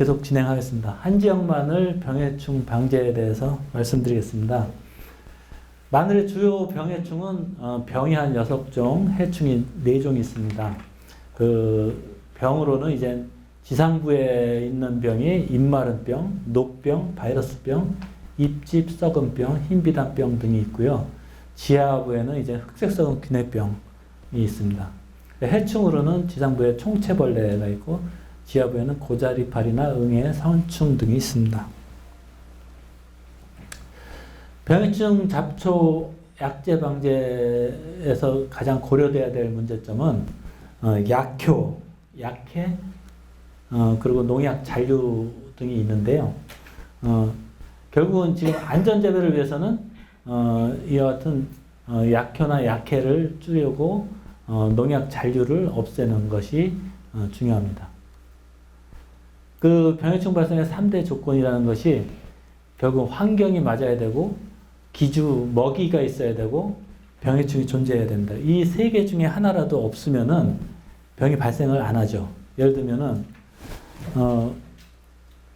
계속 진행하겠습니다. 한지역 마늘 병해충 방제에 대해서 말씀드리겠습니다. 마늘의 주요 병해충은 병이 한 6종, 해충이 4종이 있습니다. 그 병으로는 이제 지상부에 있는 병이 잎마른병, 녹병, 바이러스병, 잎집 썩은병, 흰비단병 등이 있고요. 지하부에는 이제 흑색썩은 균해병이 있습니다. 해충으로는 지상부에 총체벌레가 있고 지하부에는 고자리파리나 응애, 선충 등이 있습니다. 병해충 잡초 약제 방제에서 가장 고려돼야 될 문제점은 약효, 약해, 그리고 농약 잔류 등이 있는데요. 결국은 지금 안전재배를 위해서는 이와 같은 약효나 약해를 줄이고 농약 잔류를 없애는 것이 중요합니다. 그 병해충 발생의 3대 조건이라는 것이 결국 환경이 맞아야 되고 기주, 먹이가 있어야 되고 병해충이 존재해야 된다. 이 3개 중에 하나라도 없으면은 병이 발생을 안 하죠. 예를 들면은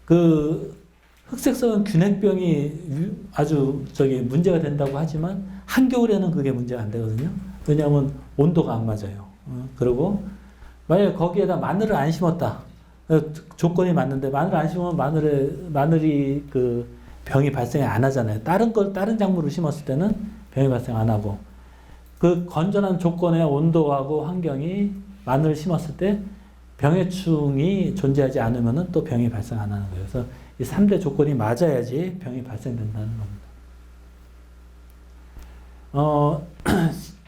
그 흑색성은 균핵병이 아주 문제가 된다고 하지만 한겨울에는 그게 문제가 안 되거든요. 왜냐하면 온도가 안 맞아요. 그리고 만약에 거기에다 마늘을 안 심었다. 조건이 맞는데 마늘을 안 심으면 마늘이 그 병이 발생 안 하잖아요. 다른 작물을 심었을 때는 병이 발생 안 하고 그 건전한 조건의 온도하고 환경이 마늘을 심었을 때 병해충이 존재하지 않으면 또 병이 발생 안 하는 거예요. 그래서 이 3대 조건이 맞아야지 병이 발생된다는 겁니다.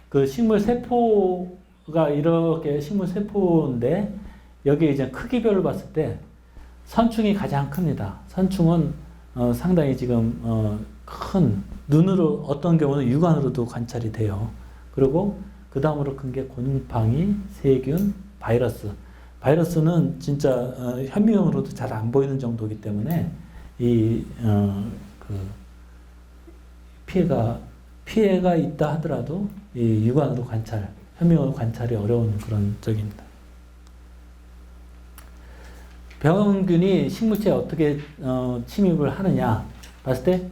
그 식물 세포가 이렇게 식물 세포인데 여기에 이제 크기별로 봤을 때 선충이 가장 큽니다. 선충은 상당히 지금 큰 눈으로 어떤 경우는 육안으로도 관찰이 돼요. 그리고 그 다음으로 큰 게 곰팡이, 세균, 바이러스. 바이러스는 진짜 현미경으로도 잘 안 보이는 정도이기 때문에 이 피해가 있다 하더라도 이 육안으로 현미경으로 관찰이 어려운 그런 적입니다. 병균이 식물체에 어떻게 침입을 하느냐 봤을 때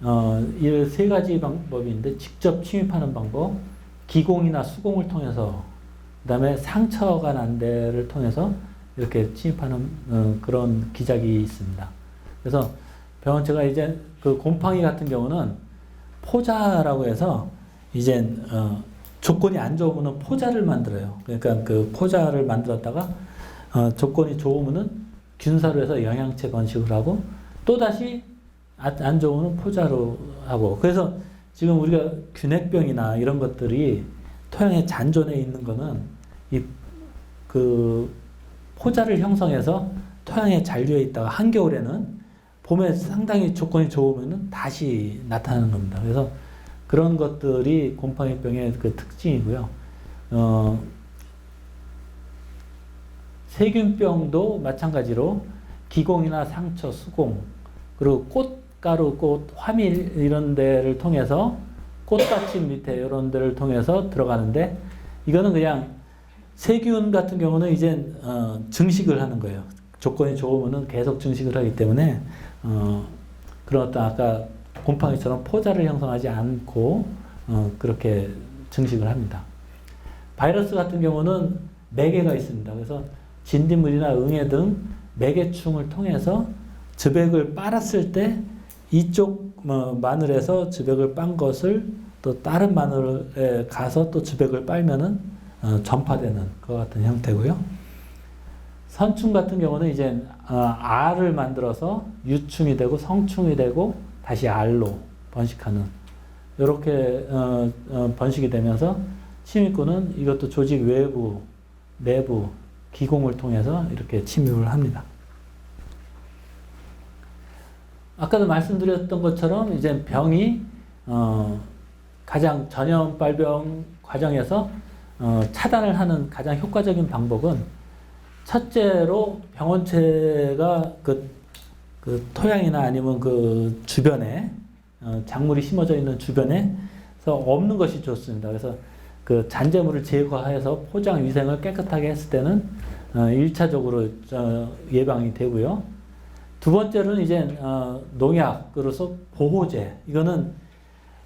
이 3가지 방법이 있는데 직접 침입하는 방법, 기공이나 수공을 통해서 그 다음에 상처가 난 데를 통해서 이렇게 침입하는 그런 기작이 있습니다. 그래서 병원체가 이제 그 곰팡이 같은 경우는 포자라고 해서 이제 조건이 안 좋으면 포자를 만들어요. 그러니까 그 포자를 만들었다가 조건이 좋으면은 균사로 해서 영양체 번식을 하고 또다시 안 좋으면 포자로 하고 그래서 지금 우리가 균핵병이나 이런 것들이 토양에 잔존해 있는 거는 그 포자를 형성해서 토양에 잔류해 있다가 한겨울에는 봄에 상당히 조건이 좋으면 다시 나타나는 겁니다. 그래서 그런 것들이 곰팡이병의 그 특징이고요. 세균병도 마찬가지로 기공이나 상처, 수공, 그리고 꽃가루, 꽃, 화밀 이런 데를 통해서 꽃받침 밑에 이런 데를 통해서 들어가는데 이거는 그냥 세균 같은 경우는 이제 증식을 하는 거예요. 조건이 좋으면 계속 증식을 하기 때문에 그런 어떤 아까 곰팡이처럼 포자를 형성하지 않고 그렇게 증식을 합니다. 바이러스 같은 경우는 매개가 있습니다. 그래서 진딧물이나 응애 등 매개충을 통해서 즙액을 빨았을 때 이쪽 마늘에서 즙액을 빤 것을 또 다른 마늘에 가서 또 즙액을 빨면은 전파되는 것 같은 형태고요. 선충 같은 경우는 이제 알을 만들어서 유충이 되고 성충이 되고 다시 알로 번식하는 이렇게 번식이 되면서 침입구는 이것도 조직 외부, 내부, 기공을 통해서 이렇게 침입을 합니다. 아까도 말씀드렸던 것처럼 이제 병이 가장 전염발병 과정에서 차단을 하는 가장 효과적인 방법은 첫째로 병원체가 그 토양이나 아니면 그 주변에 작물이 심어져 있는 주변에서 없는 것이 좋습니다. 그래서 그 잔재물을 제거해서 포장 위생을 깨끗하게 했을 때는 1차적으로 예방이 되고요. 두 번째로는 이제 농약으로서 보호제. 이거는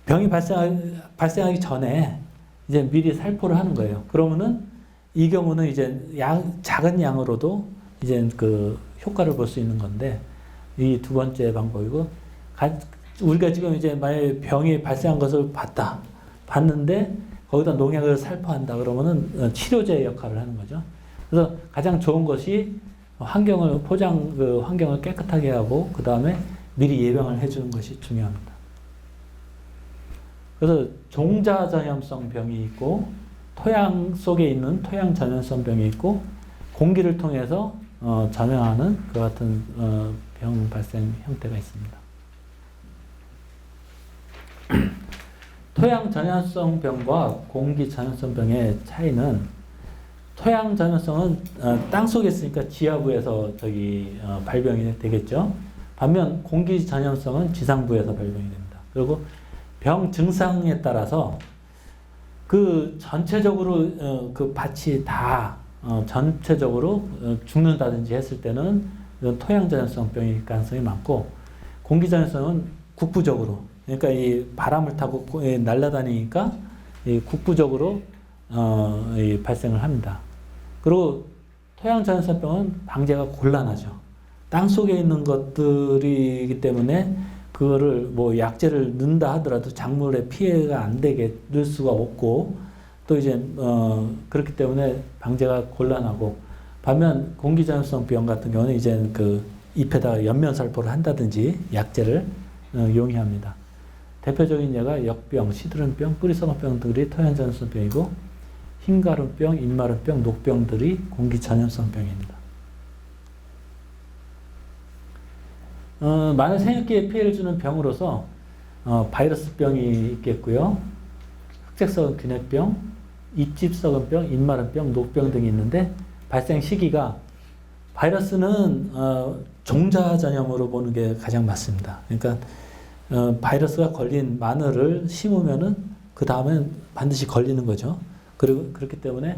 병이 발생하기 전에 이제 미리 살포를 하는 거예요. 그러면은 이 경우는 이제 작은 양으로도 이제 그 효과를 볼 수 있는 건데, 이 두 번째 방법이고, 우리가 지금 이제 만약에 병이 발생한 것을 봤는데 거기다 농약을 살포한다 그러면은 치료제 역할을 하는 거죠. 그래서 가장 좋은 것이 환경을 깨끗하게 하고 그 다음에 미리 예방을 해주는 것이 중요합니다. 그래서 종자 전염성 병이 있고, 토양 속에 있는 토양 전염성 병이 있고, 공기를 통해서 전염하는 그 같은 병 발생 형태가 있습니다. 토양 전염성 병과 공기 전염성 병의 차이는, 토양 전염성은 땅 속에 있으니까 지하부에서 발병이 되겠죠. 반면 공기 전염성은 지상부에서 발병이 됩니다. 그리고 병 증상에 따라서 그 전체적으로 그 밭이 다 전체적으로 죽는다든지 했을 때는 토양 전염성 병일 가능성이 많고, 공기 전염성은 국부적으로, 그러니까 이 바람을 타고 날아다니니까 국부적으로 발생을 합니다. 그리고 토양 전염성병은 방제가 곤란하죠. 땅 속에 있는 것들이기 때문에 그거를 뭐 약재를 넣는다 하더라도 작물에 피해가 안 되게 넣을 수가 없고, 또 이제 그렇기 때문에 방제가 곤란하고, 반면 공기전염성 병 같은 경우는 이제 그 잎에다가 연면 살포를 한다든지 약재를 용이합니다. 대표적인 예가 역병, 시드름병, 뿌리썩은병 등이 토양전염성 병이고, 흰가루병, 입마루병, 녹병들이 공기전염성 병입니다. 많은 생육기에 피해를 주는 병으로서 바이러스병이 있겠고요. 흑색썩은 균핵병, 잎집썩은병, 입마름병, 녹병 등이 있는데, 발생 시기가, 바이러스는 종자 전염으로 보는 게 가장 맞습니다. 그러니까 바이러스가 걸린 마늘을 심으면은 그 다음엔 반드시 걸리는 거죠. 그리고 그렇기 때문에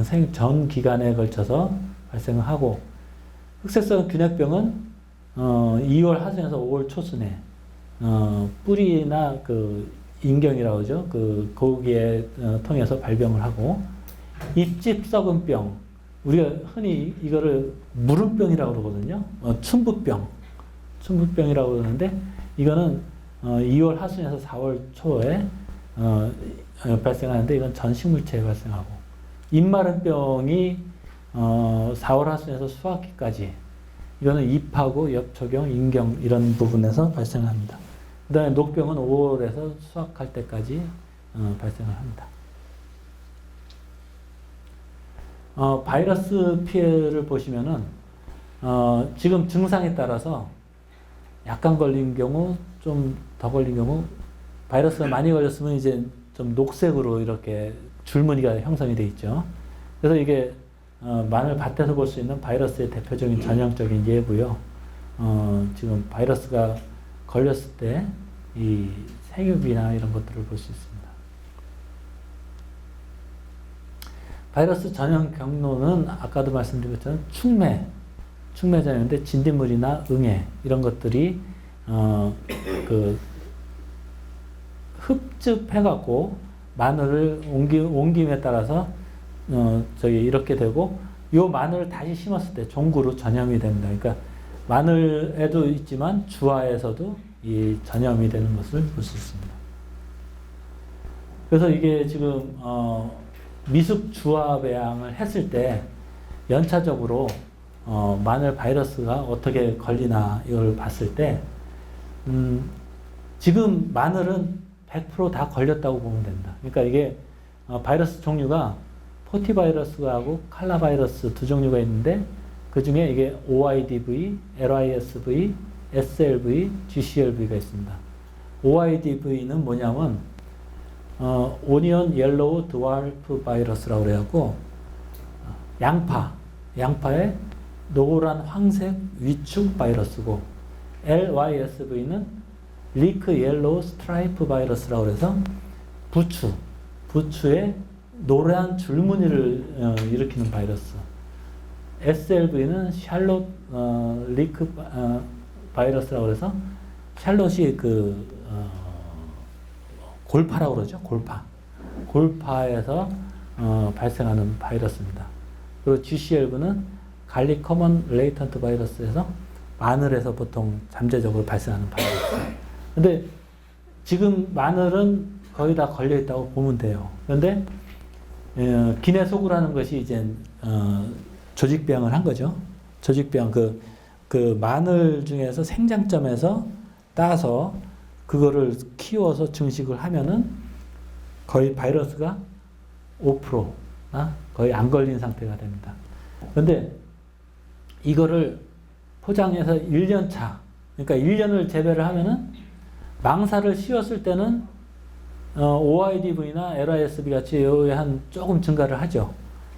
생육 전 기간에 걸쳐서 발생을 하고, 흑색썩은 균핵병은 2월 하순에서 5월 초순에 뿌리나 그 인경이라고 하죠. 거기에 통해서 발병을 하고, 잎집 썩은병, 우리가 흔히 이거를 무름병이라고 그러거든요. 춘부병이라고 그러는데, 이거는 2월 하순에서 4월 초에 발생하는데, 이건 전식물체에 발생하고, 입마름병이 4월 하순에서 수확기까지, 이거는 잎하고 엽초경, 인경 이런 부분에서 발생합니다. 그 다음에 녹병은 5월에서 수확할 때까지 발생을 합니다. 바이러스 피해를 보시면은 지금 증상에 따라서 약간 걸린 경우, 좀 더 걸린 경우, 바이러스가 많이 걸렸으면 이제 좀 녹색으로 이렇게 줄무늬가 형성이 되어 있죠. 그래서 이게 마늘 밭에서 볼 수 있는 바이러스의 대표적인 전형적인 예고요. 지금 바이러스가 걸렸을 때 이 생육이나 이런 것들을 볼 수 있습니다. 바이러스 전형 경로는 아까도 말씀드린 것처럼 충매 전형인데, 진딧물이나 응애 이런 것들이 흡즙해갖고 마늘을 옮김에 따라서 이렇게 되고, 요 마늘을 다시 심었을 때 종구로 전염이 됩니다. 그러니까 마늘에도 있지만 주화에서도 이 전염이 되는 것을 볼 수 있습니다. 그래서 이게 지금 미숙 주화 배양을 했을 때 연차적으로 마늘 바이러스가 어떻게 걸리나 이걸 봤을 때 지금 마늘은 100% 다 걸렸다고 보면 됩니다. 그러니까 이게 바이러스 종류가 포티바이러스하고 칼라바이러스 두 종류가 있는데, 그 중에 이게 OIDV, LISV, SLV, GCLV가 있습니다. OIDV는 뭐냐면 오니언 옐로우 드와르프 바이러스라고 그래갖고, 양파의 노란 황색 위축 바이러스고, LYSV는 리크 옐로우 스트라이프 바이러스라고 해서 부추의 노란 줄무늬를 일으키는 바이러스. SLV는 샬롯 리크 바이러스라고 그래서 샬롯이 골파라고 그러죠. 골파에서 발생하는 바이러스입니다. 그리고 GCLV는 갈릭 커먼 레이턴트 바이러스에서 마늘에서 보통 잠재적으로 발생하는 바이러스. 근데 지금 마늘은 거의 다 걸려 있다고 보면 돼요. 그런데 기내 소구라는 것이 이제 조직병을 한 거죠. 조직병 그 마늘 중에서 생장점에서 따서 그거를 키워서 증식을 하면은 거의 바이러스가 5%나 거의 안 걸린 상태가 됩니다. 그런데 이거를 포장해서 1년 차, 그러니까 1년을 재배를 하면은 망사를 씌웠을 때는 OIDV나 LISB 같이 여기에 한 조금 증가를 하죠.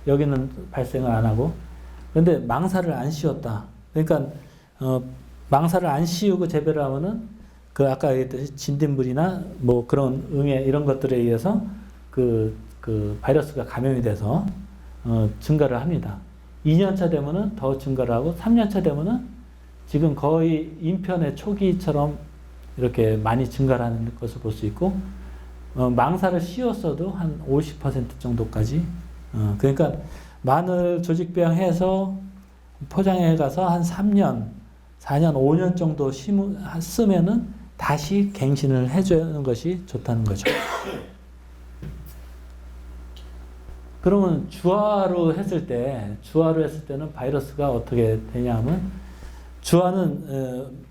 여기는 발생을 안 하고. 그런데 망사를 안 씌웠다. 그러니까 망사를 안 씌우고 재배를 하면은 그 아까 얘기했듯이 진딧물이나 뭐 그런 응애 이런 것들에 의해서 그 바이러스가 감염이 돼서 증가를 합니다. 2년차 되면은 더 증가를 하고 3년차 되면은 지금 거의 인편의 초기처럼 이렇게 많이 증가를 하는 것을 볼 수 있고 망사를 씌웠어도 한 50% 정도까지 그러니까 마늘 조직병 해서 포장해 가서 한 3년, 4년, 5년 정도 쓰면은 다시 갱신을 해주는 것이 좋다는 거죠. 그러면 주화로 했을 때는 바이러스가 어떻게 되냐 하면 주화는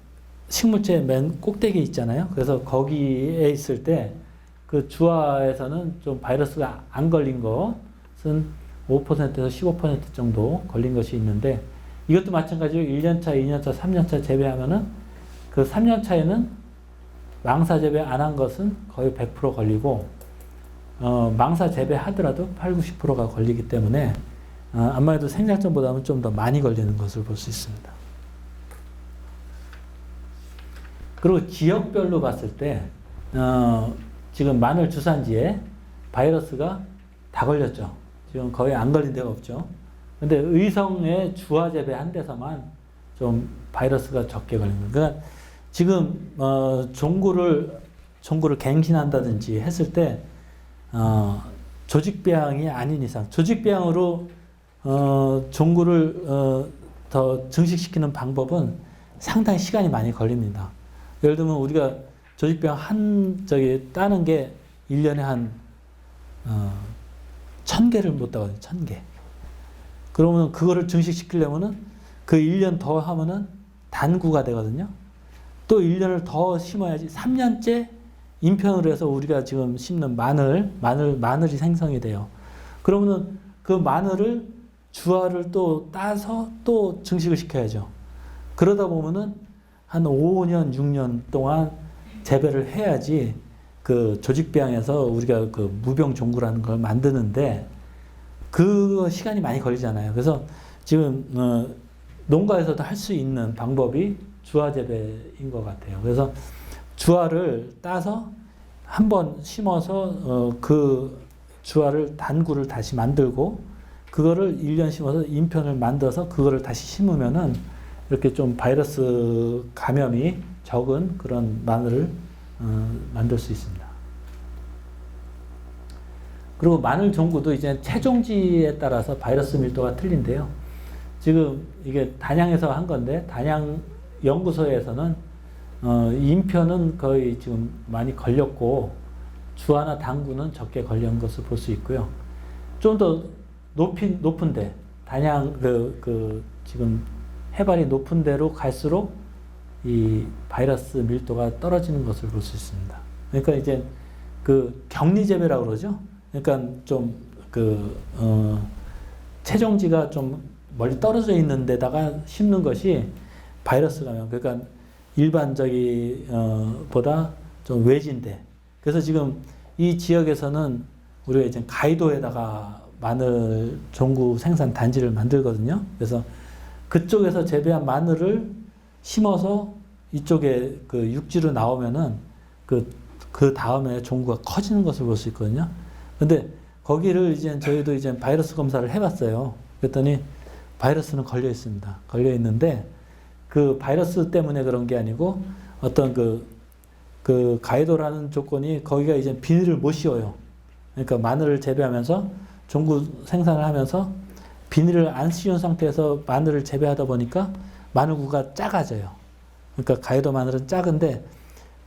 식물체 맨 꼭대기에 있잖아요. 그래서 거기에 있을 때 그 주화에서는 좀 바이러스가 안 걸린 것은 5%에서 15% 정도 걸린 것이 있는데 이것도 마찬가지로 1년차, 2년차, 3년차 재배하면은 그 3년차에는 망사 재배 안 한 것은 거의 100% 걸리고 망사 재배하더라도 8, 90%가 걸리기 때문에 아무래도 생장점보다는 좀 더 많이 걸리는 것을 볼 수 있습니다. 그리고 지역별로 봤을 때 지금 마늘 주산지에 바이러스가 다 걸렸죠. 지금 거의 안 걸린 데가 없죠. 근데 의성의 주화 재배한 데서만 좀 바이러스가 적게 걸린 거예요. 그러니까 지금 종구를 갱신한다든지 했을 때 조직병이 아닌 이상 조직병으로 종구를 더 증식시키는 방법은 상당히 시간이 많이 걸립니다. 예를 들면 우리가 조직병 따는 게 1년에 한 1000개를 못 따거든요. 1000개. 그러면 그거를 증식시키려면은 그 1년 더 하면은 단구가 되거든요. 또 1년을 더 심어야지 3년째 인편으로 해서 우리가 지금 심는 마늘이 생성이 돼요. 그러면은 그 마늘을 주화를 또 따서 또 증식을 시켜야죠. 그러다 보면은 한 5년, 6년 동안 재배를 해야지 그 조직병에서 우리가 그 무병 종구라는 걸 만드는데 그 시간이 많이 걸리잖아요. 그래서 지금 농가에서도 할 수 있는 방법이 주화 재배인 것 같아요. 그래서 주화를 따서 한번 심어서 그 주화를 단구를 다시 만들고 그거를 1년 심어서 인편을 만들어서 그거를 다시 심으면은 이렇게 좀 바이러스 감염이 적은 그런 마늘을 만들 수 있습니다. 그리고 마늘 종구도 이제 채종지에 따라서 바이러스 밀도가 틀린데요. 지금 이게 단양에서 한 건데 단양 연구소에서는 인편은 거의 지금 많이 걸렸고 주화나 당구는 적게 걸린 것을 볼 수 있고요. 좀 더 높은데 단양 지금 해발이 높은 데로 갈수록 이 바이러스 밀도가 떨어지는 것을 볼 수 있습니다. 그러니까 이제 그 격리 재배라고 그러죠. 그러니까 좀 채종지가 좀 멀리 떨어져 있는 데다가 심는 것이 바이러스 감염. 그러니까 일반적이보다 좀 외진데. 그래서 지금 이 지역에서는 우리가 이제 가이도에다가 마늘 종구 생산 단지를 만들거든요. 그래서 그쪽에서 재배한 마늘을 심어서 이쪽에 그 육지로 나오면은 그 다음에 종구가 커지는 것을 볼 수 있거든요. 근데 거기를 이제 저희도 이제 바이러스 검사를 해봤어요. 그랬더니 바이러스는 걸려 있습니다. 걸려 있는데 그 바이러스 때문에 그런 게 아니고 어떤 그 가이도라는 조건이 거기가 이제 비닐을 못 씌워요. 그러니까 마늘을 재배하면서 종구 생산을 하면서 비닐을 안 씌운 상태에서 마늘을 재배하다 보니까 마늘구가 작아져요. 그러니까 가이도 마늘은 작은데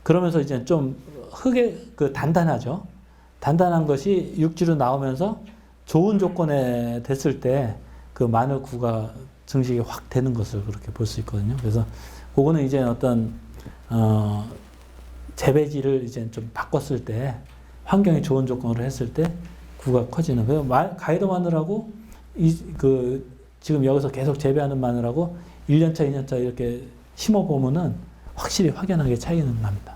그러면서 이제 좀 흙에 단단하죠. 단단한 것이 육지로 나오면서 좋은 조건에 됐을 때 그 마늘구가 증식이 확 되는 것을 그렇게 볼 수 있거든요. 그래서 그거는 이제 어떤 재배지를 이제 좀 바꿨을 때 환경이 좋은 조건으로 했을 때 구가 커지는. 그래서 가이도 마늘하고 지금 여기서 계속 재배하는 마늘하고 1년차, 2년차 이렇게 심어 보면은 확실히 확연하게 차이는 납니다.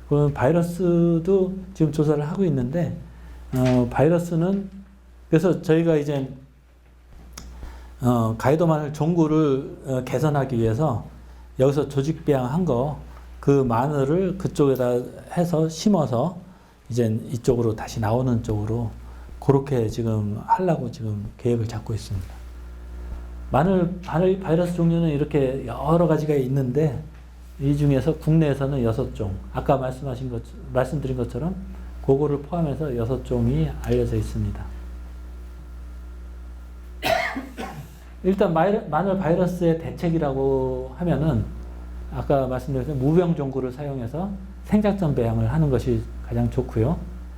그 바이러스도 지금 조사를 하고 있는데 바이러스는 그래서 저희가 이제 가이도 마늘 종구를 개선하기 위해서 여기서 조직 배양한 거 그 마늘을 그쪽에다 해서 심어서 이제 이쪽으로 다시 나오는 쪽으로 그렇게 지금 하려고 지금 계획을 잡고 있습니다. 마늘 바이러스 종류는 이렇게 여러 가지가 있는데 이 중에서 국내에서는 6종, 아까 말씀드린 것처럼 그거를 포함해서 6종이 알려져 있습니다. 일단 마늘 바이러스의 대책이라고 하면은 아까 말씀드렸던 무병 종구를 사용해서 생작전 배양을 하는 것이 가장 좋고요.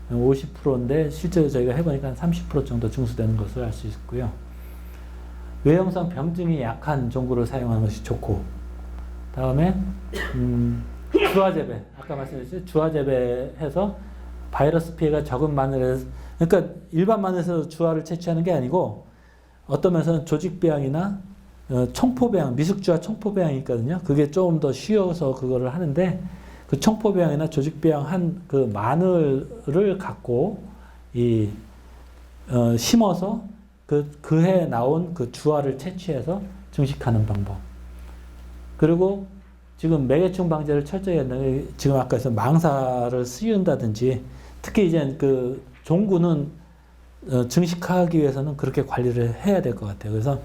50%인데 실제로 저희가 해보니까 30% 정도 증수되는 것을 알 수 있고요. 외형성 병증이 약한 종구를 사용하는 것이 좋고, 다음에 주화 재배, 아까 말씀드렸죠. 주화 재배해서 바이러스 피해가 적은 마늘에서, 그러니까 일반 마늘에서 주화를 채취하는 게 아니고 어떤 면에서는 조직 배양이나 청포 배양, 미숙주화 청포 배양이 있거든요. 그게 조금 더 쉬워서 그거를 하는데 그 청포 배양이나 조직 배양한 그 마늘을 갖고 심어서 그해 나온 그 주화를 채취해서 증식하는 방법. 그리고 지금 매개충 방제를 철저히 한다면 지금 아까 해서 망사를 씌운다든지 특히 이제 그 종구는 증식하기 위해서는 그렇게 관리를 해야 될 것 같아요. 그래서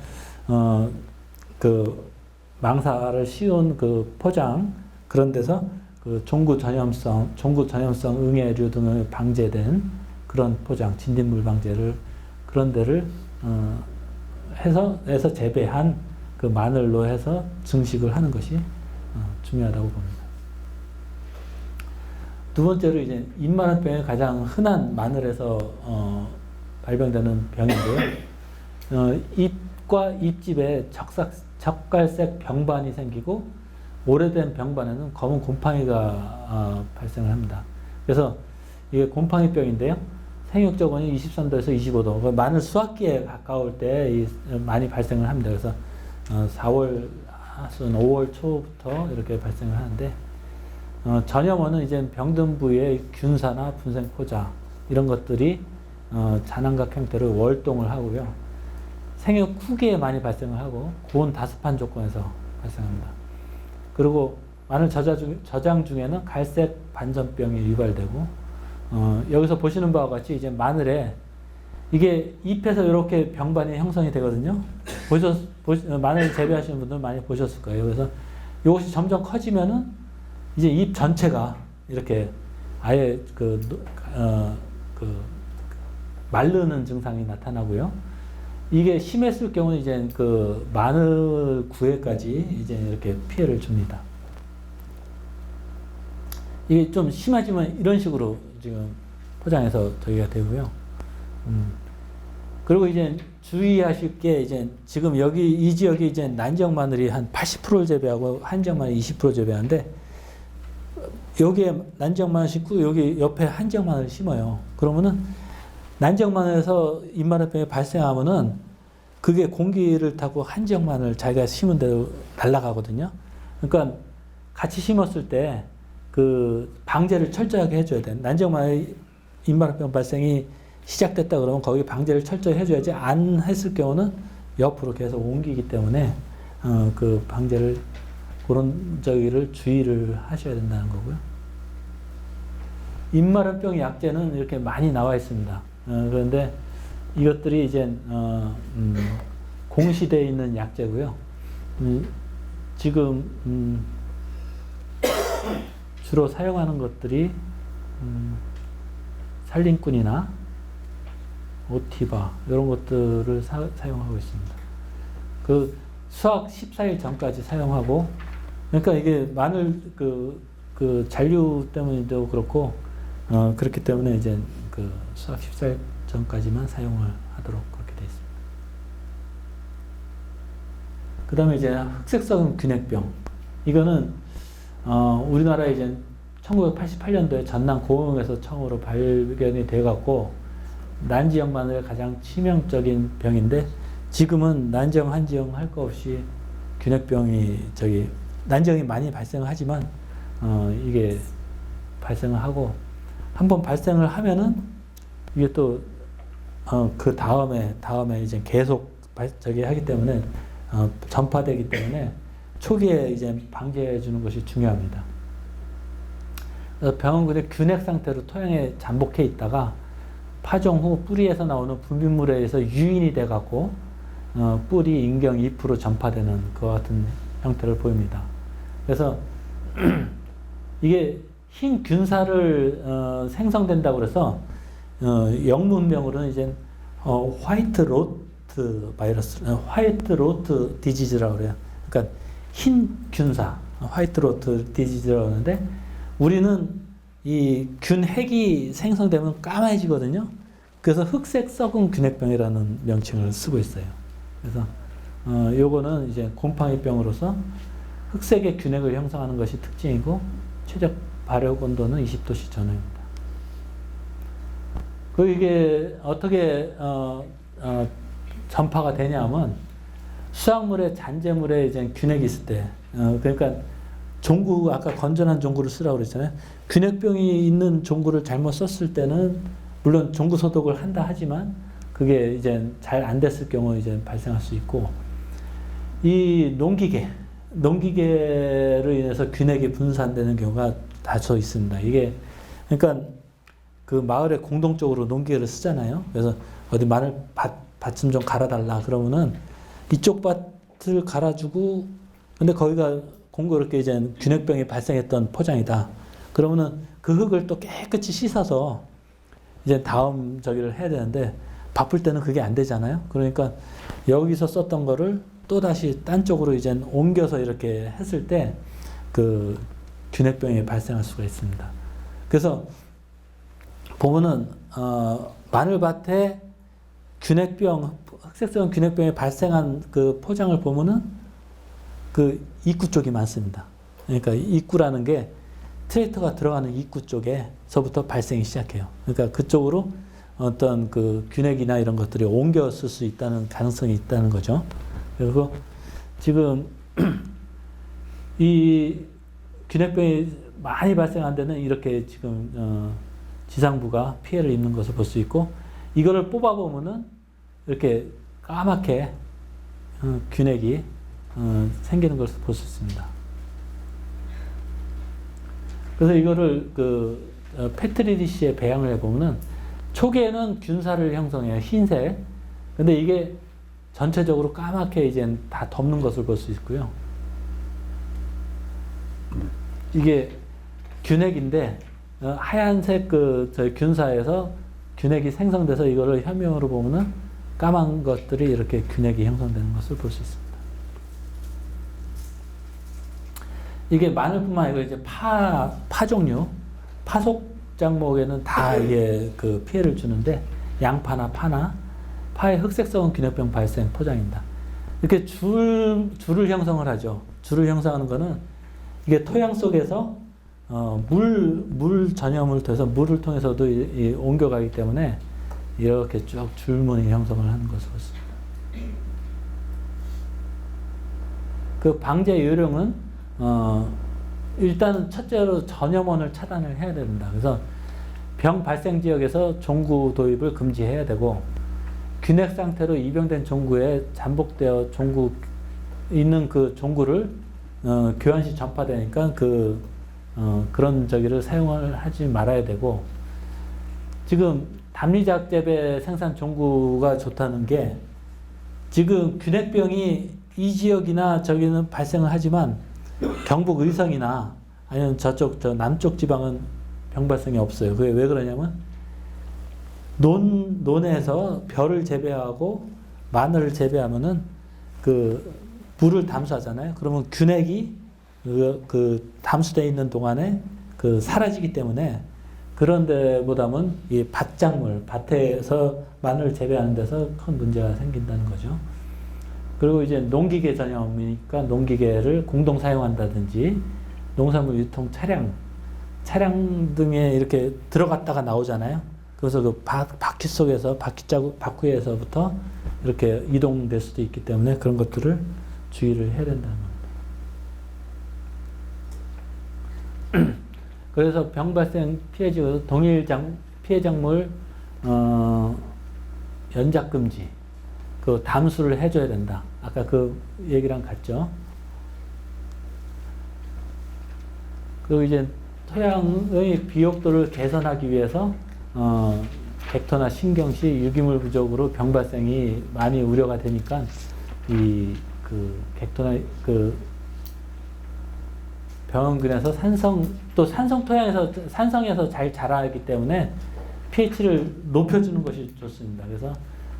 그 망사를 씌운 그 포장 그런 데서 그 종구 전염성 응애류 등을 방제된 그런 포장, 진딧물 방제를 그런 데를 해서 재배한 그 마늘로 해서 증식을 하는 것이 중요하다고 봅니다. 두 번째로 이제 잎마늘병이 가장 흔한 마늘에서 발병되는 병인데요. 잎과 잎집에 적갈색 병반이 생기고 오래된 병반에는 검은 곰팡이가 발생을 합니다. 그래서 이게 곰팡이병인데요. 생육적원이 23도에서 25도, 마늘 수확기에 가까울 때 많이 발생을 합니다. 그래서 4월 하순 5월 초부터 이렇게 발생을 하는데 전염원은 이제 병든 부위에 균사나 분생포자 이런 것들이 잔황각 형태로 월동을 하고요. 생육 후기에 많이 발생을 하고 고온 다습한 조건에서 발생합니다. 그리고 마늘 저장 중에는 갈색 반전병이 유발되고 여기서 보시는 바와 같이 이제 마늘에 이게 잎에서 이렇게 병반이 형성이 되거든요. 마늘 재배하시는 분들 많이 보셨을 거예요. 그래서 이것이 점점 커지면은 이제 잎 전체가 이렇게 아예 마르는 증상이 나타나고요. 이게 심했을 경우는 이제 그 마늘 구에까지 이제 이렇게 피해를 줍니다. 이게 좀 심하지만 이런 식으로 지금 포장해서 저희가 되고요. 그리고 이제 주의하실 게 이제 지금 이 지역이 이제 난지역 마늘이 한 80%를 재배하고 한지역 마늘 20% 재배하는데 여기에 난지역 마늘 심고 여기 옆에 한지역 마늘 심어요. 그러면은 난지역 마늘에서 잎마늘병이 발생하면은 그게 공기를 타고 한지역 마늘 자기가 심은 대로 날아가거든요. 그러니까 같이 심었을 때 그 방제를 철저하게 해줘야 돼요. 난지역 마늘 잎마늘병 발생이 시작됐다 그러면 거기 방제를 철저히 해줘야지 안 했을 경우는 옆으로 계속 옮기기 때문에 그 방제를 그런 저기를 주의를 하셔야 된다는 거고요. 잎마늘병 약제는 이렇게 많이 나와 있습니다. 그런데 이것들이 이제 공시되어 있는 약재고요. 지금 주로 사용하는 것들이 살림꾼이나 오티바 이런 것들을 사용하고 있습니다. 그 수확 14일 전까지 사용하고, 그러니까 이게 마늘 그 잔류 때문에도 그렇고 그렇기 때문에 이제 그 수확 14일 전까지만 사용을 하도록 그렇게 되어 있습니다. 그 다음에 이제 흑색성 균핵병. 이거는 우리나라에 이제 1988년도에 전남 고흥에서 처음으로 발견이 돼갖고 난지형 마늘의 가장 치명적인 병인데, 지금은 난지형, 한지형 할 거 없이 균핵병이 난지형이 많이 발생하지만 이게 발생을 하고, 한번 발생을 하면은 이게 또 그 다음에 이제 계속 하기 때문에 전파되기 때문에 초기에 이제 방지해 주는 것이 중요합니다. 그래서 병원군의 균핵 상태로 토양에 잠복해 있다가 파종 후 뿌리에서 나오는 분비물에 의해서 유인이 돼 갖고 뿌리, 인경, 잎으로 전파되는 그와 같은 형태를 보입니다. 그래서 이게 흰 균사를 생성된다고 그래서 영문명으로는 이제 화이트 로트 바이러스, 화이트 로트 디지즈라고 그래요. 그러니까 흰 균사, 화이트 로트 디지즈라고 하는데, 우리는 이 균핵이 생성되면 까매지거든요. 그래서 흑색 썩은 균핵병이라는 명칭을 쓰고 있어요. 그래서 요거는 이제 곰팡이병으로서 흑색의 균핵을 형성하는 것이 특징이고, 최적 발효 온도는 20도씨 전후입니다. 그 이게 어떻게 전파가 되냐면, 수확물에 잔재물에 이제 균핵이 있을 때, 그러니까 종구, 아까 건전한 종구를 쓰라고 그랬잖아요. 균핵병이 있는 종구를 잘못 썼을 때는 물론 종구 소독을 한다 하지만 그게 이제 잘 안 됐을 경우 이제 발생할 수 있고, 이 농기계로 인해서 균핵이 분산되는 경우가 다소 있습니다. 이게 그러니까 그 마을에 공동적으로 농기계를 쓰잖아요. 그래서 어디 마늘 밭좀 좀 갈아달라 그러면은 이쪽 밭을 갈아주고, 근데 거기가 공교롭게 이제 균핵병이 발생했던 포장이다. 그러면은 그 흙을 또 깨끗이 씻어서 이제 다음 저기를 해야 되는데, 바쁠 때는 그게 안 되잖아요. 그러니까 여기서 썼던 거를 또 다시 딴 쪽으로 이제 옮겨서 이렇게 했을 때 그 균핵병이 발생할 수가 있습니다. 그래서 보면은 마늘밭에 균핵병, 흑색성 균핵병이 발생한 그 포장을 보면은 그 입구 쪽이 많습니다. 그러니까 입구라는 게 트랙터가 들어가는 입구 쪽에서부터 발생이 시작해요. 그러니까 그쪽으로 어떤 그 균핵이나 이런 것들이 옮겼을 수 있다는 가능성이 있다는 거죠. 그리고 지금 이 균핵병이 많이 발생한 데는 이렇게 지금 지상부가 피해를 입는 것을 볼 수 있고, 이거를 뽑아보면은 이렇게 까맣게 균핵이 생기는 것을 볼 수 있습니다. 그래서 이거를 그 페트리디시에 배양을 해보면은 초기에는 균사를 형성해요. 흰색. 근데 이게 전체적으로 까맣게 이제 다 덮는 것을 볼 수 있고요. 이게 균핵인데 하얀색 저희 균사에서 균핵이 생성돼서 이거를 현미경으로 보면은 까만 것들이 이렇게 균핵이 형성되는 것을 볼 수 있습니다. 이게 마늘뿐만 아니고 이제 파 종류, 파속 작목에는 다 이게 그 피해를 주는데, 양파나 파나 파의 흑색성 균핵병 발생 포장입니다. 이렇게 줄을 형성을 하죠. 줄을 형성하는 거는 이게 토양 속에서 물 전염을 통해서 물을 통해서도 옮겨가기 때문에 이렇게 쭉 줄무늬 형성을 하는 것을 보습니다. 그 방제 요령은 일단 첫째로 전염원을 차단을 해야 됩니다. 그래서 병 발생 지역에서 종구 도입을 금지해야 되고, 균핵 상태로 입양된 종구에 잠복되어 종구 있는 그 종구를 교환시 전파되니까 그런 저기를 사용을 하지 말아야 되고, 지금 담리작 재배 생산 종구가 좋다는 게 지금 균핵병이 이 지역이나 저기는 발생을 하지만 경북 의성이나 아니면 저쪽 저 남쪽 지방은 병 발생이 없어요. 그게 왜 그러냐면 논에서 벼를 재배하고 마늘을 재배하면은 그 물을 담수하잖아요. 그러면 균핵이 그 담수되어 있는 동안에 그 사라지기 때문에 그런 데보다는 이 밭작물, 밭에서 마늘 재배하는 데서 큰 문제가 생긴다는 거죠. 그리고 이제 농기계 전염이니까 농기계를 공동 사용한다든지 농산물 유통 차량 등에 이렇게 들어갔다가 나오잖아요. 그래서 그 바퀴 속에서 바퀴에서부터 이렇게 이동될 수도 있기 때문에 그런 것들을 주의를 해야 된다는 겁니다. 그래서 병 발생 피해지고 동일 피해 작물 연작 금지, 그 담수를 해줘야 된다. 아까 그 얘기랑 같죠. 그리고 이제 토양의 비옥도를 개선하기 위해서 벡터나 신경시 유기물 부족으로 병 발생이 많이 우려가 되니까 이 그 벡터나 그 병원균에서 산성 토양에서 산성에서 잘 자라기 때문에 pH를 높여주는 것이 좋습니다. 그래서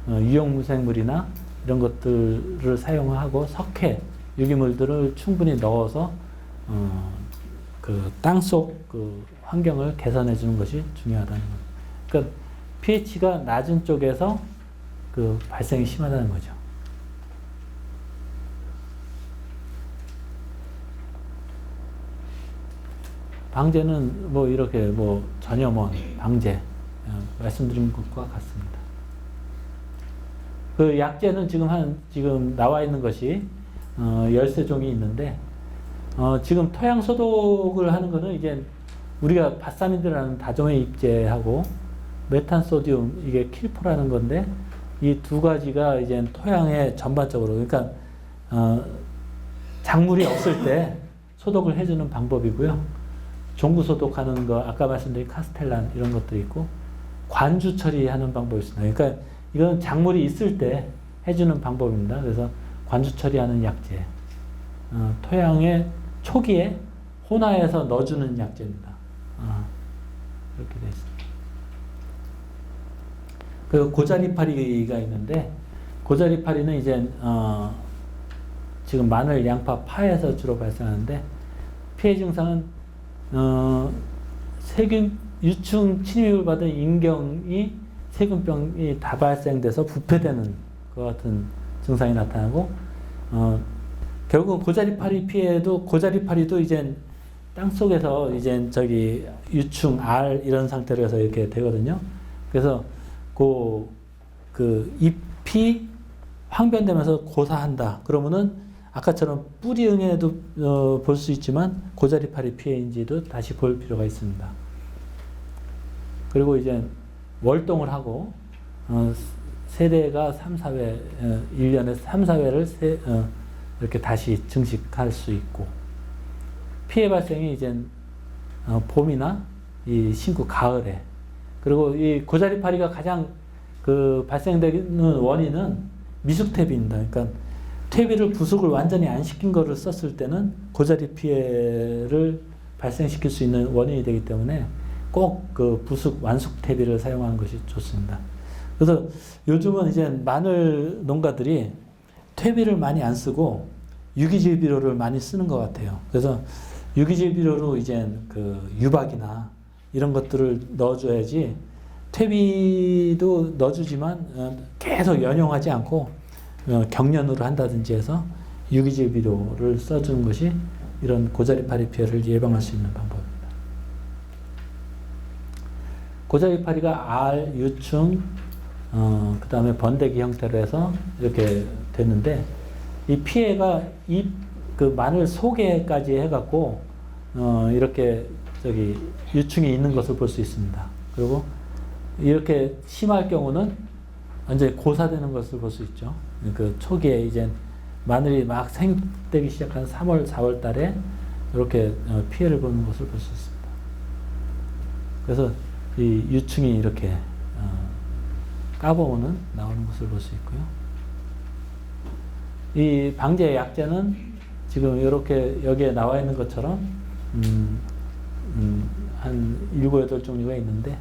유용무생물이나 이런 것들을 사용하고 석회 유기물들을 충분히 넣어서 그 땅속 그 환경을 개선해 주는 것이 중요하다는 겁니다. 그러니까 pH가 낮은 쪽에서 그 발생이 심하다는 거죠. 방제는 뭐 이렇게 뭐 전염원 방제 말씀드린 것과 같습니다. 그 약제는 지금 나와 있는 것이 13종이 있는데 지금 토양 소독을 하는 거는 이제 우리가 바사민드라는 다종의 입제하고 메탄소디움 이게 킬포라는 건데 이 두 가지가 이제 토양에 전반적으로 그러니까 작물이 없을 때 소독을 해주는 방법이고요. 종구 소독하는 거 아까 말씀드린 카스텔란 이런 것도 있고 관주 처리하는 방법이 있습니다. 그러니까 이건 작물이 있을 때 해주는 방법입니다. 그래서 관주 처리하는 약제, 토양의 초기에 혼화해서 넣어주는 약제입니다. 이렇게 되어 있습니다. 그 고자리파리가 있는데 고자리파리는 이제 지금 마늘, 양파, 파에서 주로 발생하는데 피해 증상은 세균 유충 침입을 받은 인경이 세균병이 다 발생돼서 부패되는 것 같은 증상이 나타나고 결국 고자리파리 피해도 고자리파리도 이제 땅 속에서 이제 저기 유충 알 이런 상태로 해서 이렇게 되거든요. 그래서 그 잎이 황변되면서 고사한다. 그러면은 아까처럼 뿌리응에도 볼 수 있지만 고자리파리 피해인지도 다시 볼 필요가 있습니다. 그리고 이제 월동을 하고 세대가 3, 4회 1년에 3, 4회를 이렇게 다시 증식할 수 있고 피해 발생이 이제 봄이나 이 신구 가을에 그리고 이 고자리파리가 가장 그 발생되는 원인은 미숙퇴비입니다. 그러니까 퇴비를 부숙을 완전히 안 시킨 거를 썼을 때는 고자리 피해를 발생시킬 수 있는 원인이 되기 때문에 꼭 그 부숙 완숙 퇴비를 사용하는 것이 좋습니다. 그래서 요즘은 이제 마늘 농가들이 퇴비를 많이 안 쓰고 유기질 비료를 많이 쓰는 것 같아요. 그래서 유기질 비료로 이제 그 유박이나 이런 것들을 넣어줘야지 퇴비도 넣어주지만 계속 연용하지 않고 경련으로 한다든지 해서 유기질 비료를 써주는 것이 이런 고자리파리 피해를 예방할 수 있는 방법입니다. 고자리파리가 알, 유충, 그 다음에 번데기 형태로 해서 이렇게 됐는데 이 피해가 그 마늘 속에까지 해갖고 이렇게 저기 유충이 있는 것을 볼 수 있습니다. 그리고 이렇게 심할 경우는 완전히 고사되는 것을 볼 수 있죠. 그 초기에 이제 마늘이 막 생되기 시작한 3월, 4월 달에 이렇게 피해를 보는 것을 볼 수 있습니다. 그래서 이 유충이 이렇게 까보면 나오는 것을 볼 수 있고요. 이 방제 약제는 지금 이렇게 여기에 나와 있는 것처럼 한 7, 8종류가 있는데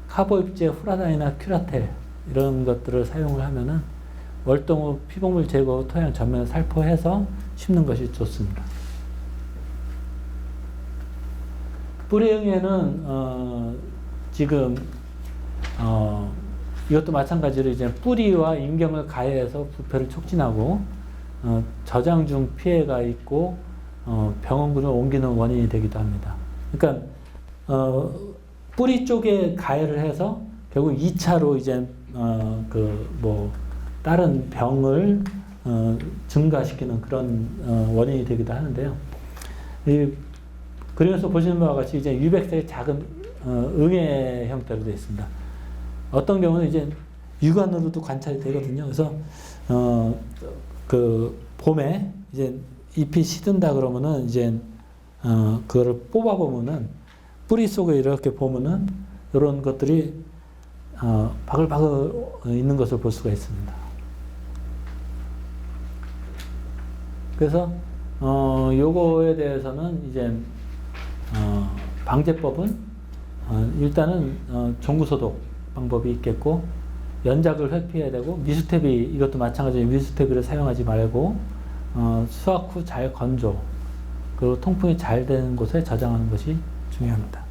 카보입제, 후라단이나 큐라텔 이런 것들을 사용을 하면은 월동 후 피복물 제거 후 토양 전면을 살포해서 심는 것이 좋습니다. 뿌리응애는 지금 이것도 마찬가지로 이제 뿌리와 인경을 가해해서 부패를 촉진하고 저장 중 피해가 있고 병원군을 옮기는 원인이 되기도 합니다. 그러니까 뿌리 쪽에 가해를 해서 결국 2차로 이제 다른 병을 증가시키는 그런 원인이 되기도 하는데요. 이 그림에서 보시는 바와 같이 이제 유백색의 작은 응애 형태로 되어 있습니다. 어떤 경우는 이제 육안으로도 관찰이 되거든요. 그래서 그 봄에 이제 잎이 시든다 그러면은 이제 그거를 뽑아 보면은 뿌리 속에 이렇게 보면은 이런 것들이 바글바글 있는 것을 볼 수가 있습니다. 그래서 요거에 대해서는 이제 방제법은 일단은 종구소독 방법이 있겠고 연작을 회피해야 되고 미수태비 이것도 마찬가지로 미수태비를 사용하지 말고 수확 후 잘 건조 그리고 통풍이 잘 되는 곳에 저장하는 것이 중요합니다.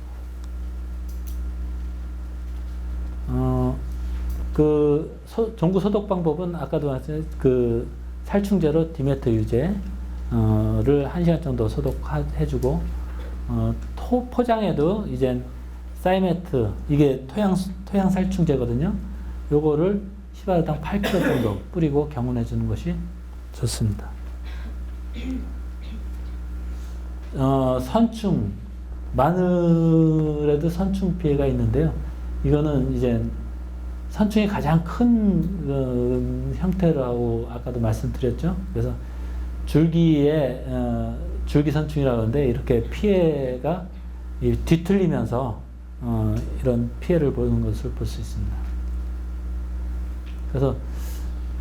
종구 소독 방법은 아까도 말씀드린 그 살충제로 디메트 유제를 1시간 정도 소독해주고 포장에도 이제 사이메트 이게 토양 살충제거든요. 요거를 10알당 8kg 정도 뿌리고 경운해 주는 것이 좋습니다. 선충 마늘에도 선충 피해가 있는데요. 이거는 이제 선충이 가장 큰 형태라고 아까도 말씀드렸죠. 그래서 줄기에 줄기 선충이라고 하는데 이렇게 피해가 뒤틀리면서 이런 피해를 보는 것을 볼 수 있습니다. 그래서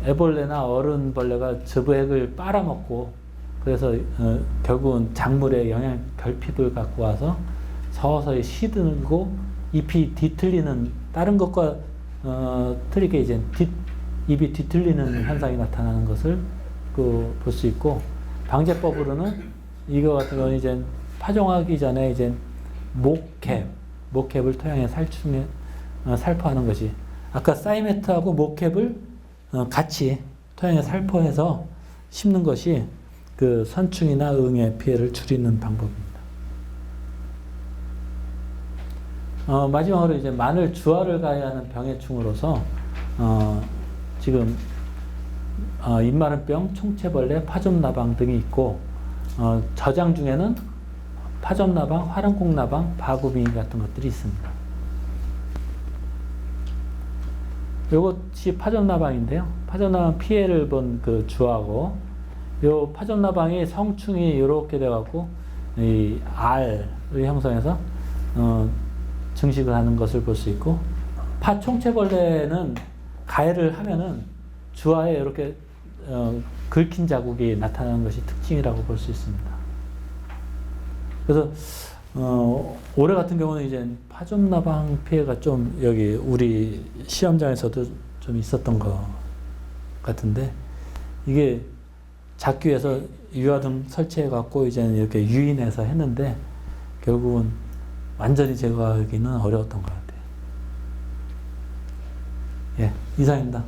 애벌레나 어른벌레가 즙액을 빨아먹고 그래서 결국은 작물에 영양 결핍을 갖고 와서 서서히 시들고 잎이 뒤틀리는 다른 것과 틀리게 이제 잎이 뒤틀리는 현상이 나타나는 것을 볼 수 있고 방제법으로는 이거 같은 경우는 이제 파종하기 전에 이제 목캡을 토양에 살포하는 것이 아까 사이메트하고 목캡을 같이 토양에 살포해서 심는 것이 그 선충이나 응애 피해를 줄이는 방법입니다. 마지막으로 이제 마늘 주화를 가해하는 병해충으로서 지금 잎마른병, 총체벌레, 파좀나방 등이 있고 저장 중에는 파좀나방, 화랑콩나방, 바구미 같은 것들이 있습니다. 이것이 파좀나방인데요. 파좀나방 피해를 본 그 주화고 요 파좀나방이 성충이 이렇게 돼갖고 이 알을 형성해서 증식을 하는 것을 볼 수 있고 파총체벌레는 가해를 하면은 주화에 이렇게 긁힌 자국이 나타나는 것이 특징이라고 볼 수 있습니다. 그래서 올해 같은 경우는 이제 파좀나방 피해가 좀 여기 우리 시험장에서도 좀 있었던 것 같은데 이게 작규에서 유화등 설치해 갖고 이제 이렇게 유인해서 했는데 결국은 완전히 제거하기는 어려웠던 것 같아요. 예, 이상입니다.